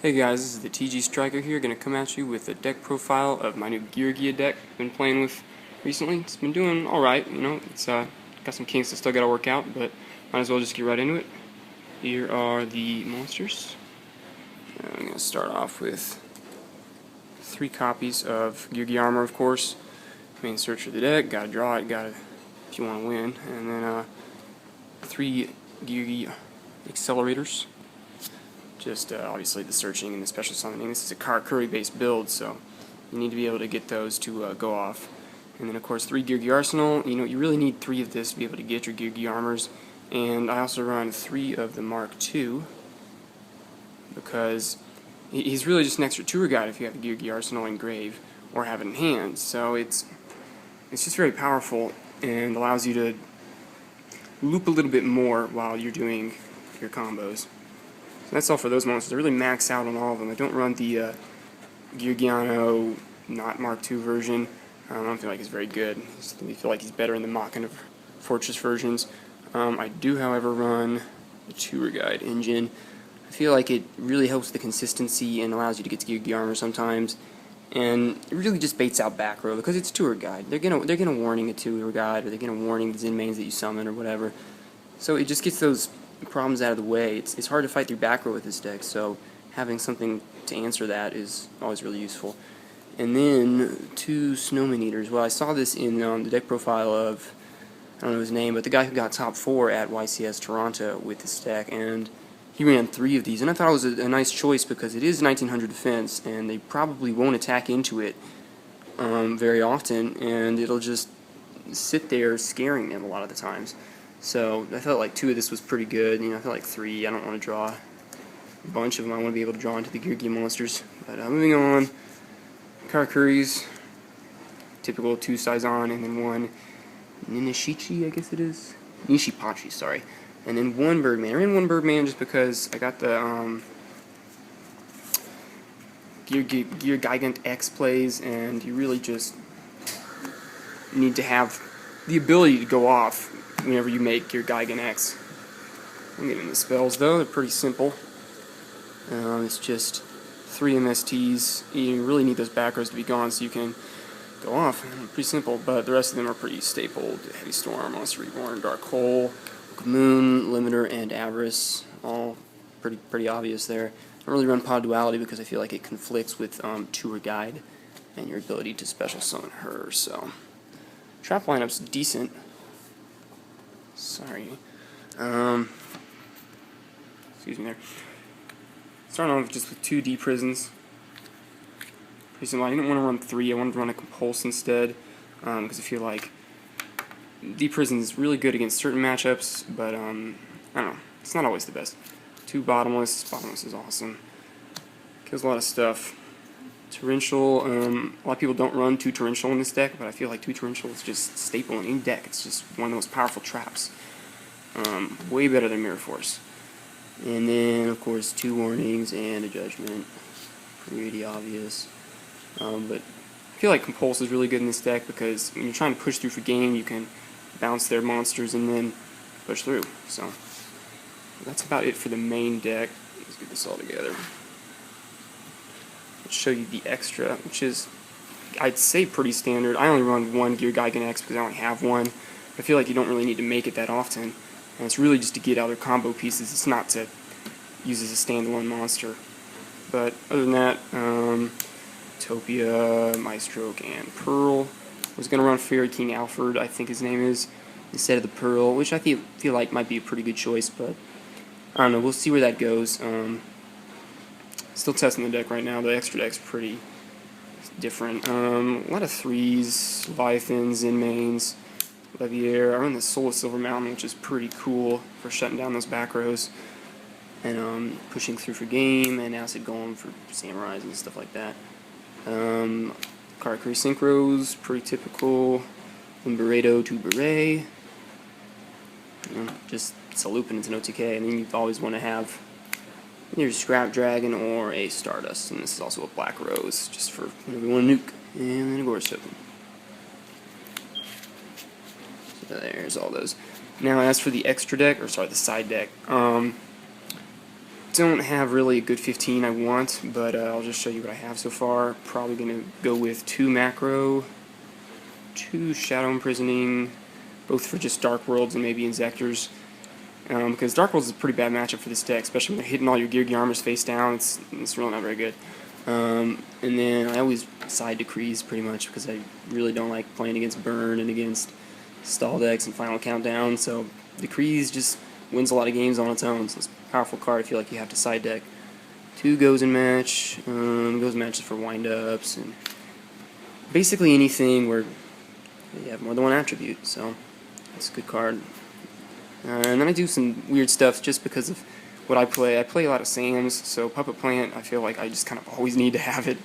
Hey guys, this is the TG Striker here, going to come at you with a deck profile of my new Geargia deck I've been playing with recently. It's been doing alright, it's got some kinks that still got to work out, but might as well just get right into it. Here are the monsters. I'm going to start off with 3 copies of Geargia armor, of course. Main search of the deck, gotta draw it, if you want to win. And then 3 Geargia accelerators. Just obviously the searching and the special summoning. This is a Karakuri based build, so you need to be able to get those to go off. And then of course 3 Geargia Arsenal. You really need 3 of this to be able to get your Geargia armors. And I also run 3 of the Mark II because he's really just an extra tour guide if you have the Geargia Arsenal engraved or have it in hand. So it's just very powerful and allows you to loop a little bit more while you're doing your combos. So that's all for those monsters. I really max out on all of them. I don't run the Geargiano not Mark II version. I don't feel like he's very good. I feel like he's better in the Machina Fortress versions. I do, however, run the tour guide engine. I feel like it really helps the consistency and allows you to get to Geargia armor sometimes. And it really just baits out back row because it's tour guide. They're gonna warning a tour guide, or they're gonna warning the Zen mains that you summon or whatever. So it just gets those problems out of the way. It's hard to fight through back row with this deck, so having something to answer that is always really useful. And then 2 Snowman Eaters. Well, I saw this in the deck profile of, I don't know his name, but the guy who got top 4 at YCS Toronto with this deck, and he ran 3 of these, and I thought it was a nice choice because it is 1900 defense, and they probably won't attack into it very often, and it'll just sit there scaring them a lot of the times. So I felt like 2 of this was pretty good. I felt like 3. I don't want to draw a bunch of them. I want to be able to draw into the Geargia monsters. But moving on, Karakuris, typical 2 Saizon, and then 1 Ninishichi, I guess it is. Nishipachi, sorry. And then 1 Birdman. I ran 1 Birdman just because I got the Gear Gigant X plays, and you really just need to have the ability to go off whenever you make your Gigant X. I'm getting the spells though, they're pretty simple. It's just 3 MSTs. You really need those back rows to be gone so you can go off. Pretty simple, but the rest of them are pretty stapled. Heavy Storm, Monster Reborn, Dark Hole, Moon, Limiter, and Avarice. All pretty obvious there. I don't really run Pod Duality because I feel like it conflicts with Tour Guide and your ability to special summon her. So trap lineup's decent. Sorry. Excuse me there. Starting off just with 2 D prisons. Pretty simple. I didn't want to run 3. I wanted to run a Compulse instead because I feel like D prison is really good against certain matchups, but I don't know. It's not always the best. 2 bottomless. Bottomless is awesome. Kills a lot of stuff. Torrential. A lot of people don't run 2 Torrential in this deck, but I feel like 2 Torrential is just staple in any deck. It's just one of the most powerful traps. Way better than Mirror Force. And then, of course, 2 Warnings and a Judgment. Pretty obvious. But I feel like Compulse is really good in this deck because when you're trying to push through for game, you can bounce their monsters and then push through. So that's about it for the main deck. Let's get this all together. Let's show you the extra, which is, I'd say, pretty standard. I only run 1 Gear Gigant X because I only have 1. I feel like you don't really need to make it that often, and it's really just to get other combo pieces. It's not to use as a standalone monster. But other than that, Topia, Maestroke, and Pearl. I was going to run Fairy King Alfred, I think his name is, instead of the Pearl, which I feel like might be a pretty good choice, but I don't know. We'll see where that goes. Still testing the deck right now. The extra deck's pretty different. A lot of 3s, Leviathans, Zen mains, Leviair. I run the Soul of Silver Mountain, which is pretty cool for shutting down those back rows and pushing through for game, and Acid Golem for Samurais and stuff like that. Karakuri Synchros, pretty typical. Umberedo to Beret. Just it's a loop and it's an OTK, and then you always want to have either Scrap Dragon or a Stardust, and this is also a Black Rose, just for whenever you want to nuke, and then a Gorse Token. So there's all those. Now as for the extra deck, or sorry, the side deck, don't have really a good 15 I want, but I'll just show you what I have so far. Probably going to go with 2 macro, 2 shadow imprisoning, both for just Dark Worlds and maybe Inzectors. Because Dark Worlds is a pretty bad matchup for this deck, especially when they're hitting all your Geargia armors face down. It's really not very good. And then I always side Decrees pretty much because I really don't like playing against Burn and against stall decks and Final Countdown. So Decrees just wins a lot of games on its own. So it's a powerful card. I feel like you have to side deck. 2 goes in match. Goes in matches for wind-ups and basically anything where you have more than one attribute. So it's a good card. And then I do some weird stuff just because of what I play. I play a lot of Sams, so Puppet Plant, I feel like I just kind of always need to have it,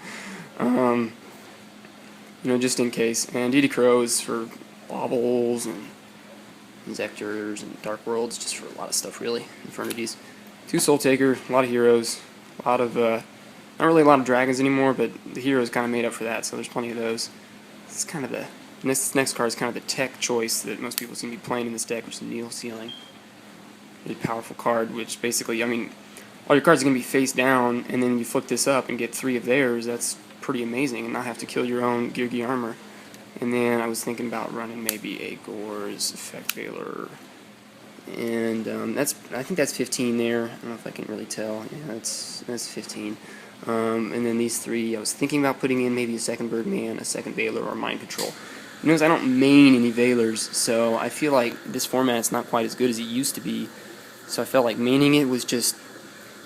just in case. And Diddy Crows for Baubles and Inzectors and Dark Worlds, just for a lot of stuff, really, Infernities. 2 Soul Taker, a lot of heroes, a lot of, not really a lot of dragons anymore, but the heroes kind of made up for that, so there's plenty of those. It's kind of this next card is kind of the tech choice that most people seem to be playing in this deck, which is Needle Sealing. Really powerful card, which basically, I mean, all your cards are going to be face down, and then you flip this up and get 3 of theirs. That's pretty amazing, and not have to kill your own Geargia armor. And then I was thinking about running maybe a Gore's Effect Veiler, and I think that's 15 there. I don't know if I can really tell. Yeah, that's 15. And then these 3, I was thinking about putting in maybe a second Birdman, a second Veiler, or Mind Control. You notice I don't main any Veilers, so I feel like this format's not quite as good as it used to be. So I felt like maining it was just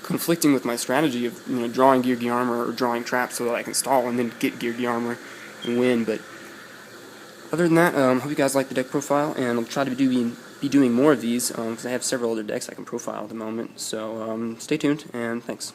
conflicting with my strategy of drawing Geargia armor or drawing traps so that I can stall and then get Geargia armor and win. But other than that, hope you guys like the deck profile, and I'll try to be doing more of these because I have several other decks I can profile at the moment. So stay tuned, and thanks.